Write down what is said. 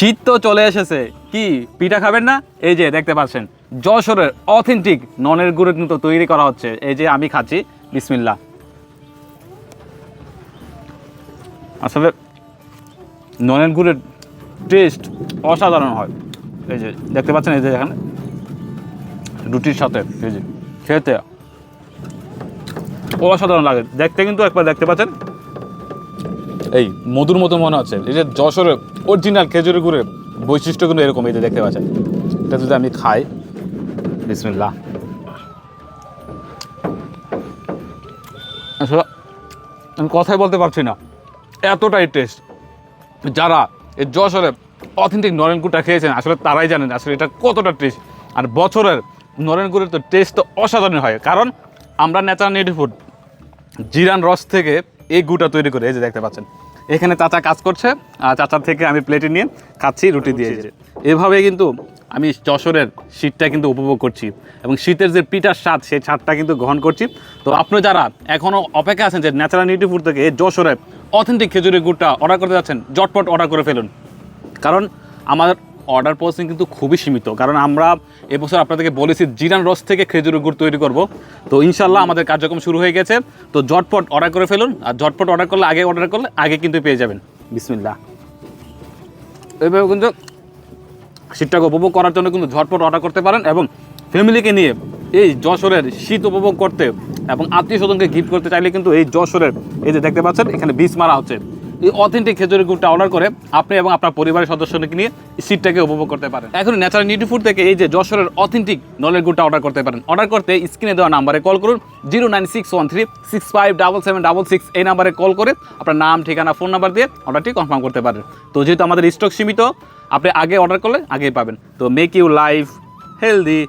শীত তো চলে এসেছে, কি পিঠা খাবেন না? এই যে দেখতে পাচ্ছেন যশোরের অথেন্টিক ননের গুড়ের কিন্তু তৈরি করা হচ্ছে। এই যে আমি খাচ্ছি, বিসমিল্লাহ। আসলে ননের গুড়ের টেস্ট অসাধারণ হয়। এই যে দেখতে পাচ্ছেন, এই যে এখানে রুটির সাথে এই যে খেতে অসাধারণ লাগে। দেখতে কিন্তু একবার দেখতে পাচ্ছেন এই মধুর মতো মনে হচ্ছে। এই যে যশোরের অরিজিনাল খেজুরের গুড়ের বৈশিষ্ট্য কিন্তু এরকম। এই যে দেখতে পাচ্ছেন, এটা যদি আমি খাই, বিসমিল্লাহ। আসলে আমি কথাই বলতে পারছি না, এতটাই টেস্ট। যারা এই যশোরের অথেন্টিক নরেন গুড়টা খেয়েছেন আসলে তারাই জানেন আসলে এটা কতটা টেস্ট। আর বছরের নরেন গুড়ের তো টেস্ট তো অসাধারণ হয়, কারণ আমরা ন্যাচারাল নেটিভ ফুড জিরান রস থেকে এই গুড়টা তৈরি করে। এই যে দেখতে পাচ্ছেন এখানে চাচা কাজ করছে, আর চাচার থেকে আমি প্লেটে নিয়ে খাচ্ছি রুটি দিয়ে। এভাবে কিন্তু আমি যশোরের শীতটা কিন্তু উপভোগ করছি, এবং শীতের যে পিঠার স্বাদ সেই স্বাদটা কিন্তু গ্রহণ করছি। তো আপনি যারা এখনও অপেক্ষা আছেন যে ন্যাচারাল নেটিভ ফুড থেকে এই যশোরের অথেন্টিক খেজুরের গুড়টা অর্ডার করতে যাচ্ছেন, ঝটপট অর্ডার করে ফেলুন। কারণ আমার অর্ডার প্রসেসিং কিন্তু খুবই সীমিত, কারণ আমরা এবছর আপনাদেরকে বলেছি জিরান রস থেকে খেজুরের গুড় তৈরি করব। তো ইনশাল্লাহ আমাদের কার্যক্রম শুরু হয়ে গেছে। তো ঝটপট অর্ডার করে ফেলুন, আর ঝটপট অর্ডার করলে আগে কিন্তু পেয়ে যাবেন। বিসমিল্লাহ। এইভাবে কিন্তু শীতটাকে উপভোগ করার জন্য কিন্তু ঝটপট অর্ডার করতে পারেন, এবং ফ্যামিলিকে নিয়ে এই যশোরের শীত উপভোগ করতে এবং আত্মীয় স্বজনকে গিফট করতে চাইলে কিন্তু এই যশোরের এই যে দেখতে পাচ্ছেন এখানে বীজ মারা হচ্ছে এই অথেন্টিক খেজুরের গুড়টা অর্ডার করে আপনি এবং আপনার পরিবারের সদস্যকে নিয়ে শীতটাকে উপভোগ করতে পারেন। এখন ন্যাচারাল নেটিভ ফুড থেকে এই যে যশোরের অথেন্টিক নলের গুড়টা অর্ডার করতে পারেন। অর্ডার করতে স্ক্রিনে দেওয়া নাম্বারে কল করুন, 09613657766। এই নাম্বারে কল করে আপনার নাম, ঠিকানা, ফোন নাম্বার দিয়ে অর্ডারটি কনফার্ম করতে পারেন। তো যেহেতু আমাদের স্টক সীমিত, আপনি আগে অর্ডার করলে আগেই পাবেন। তো মেক ইউ লাইফ হেলদি।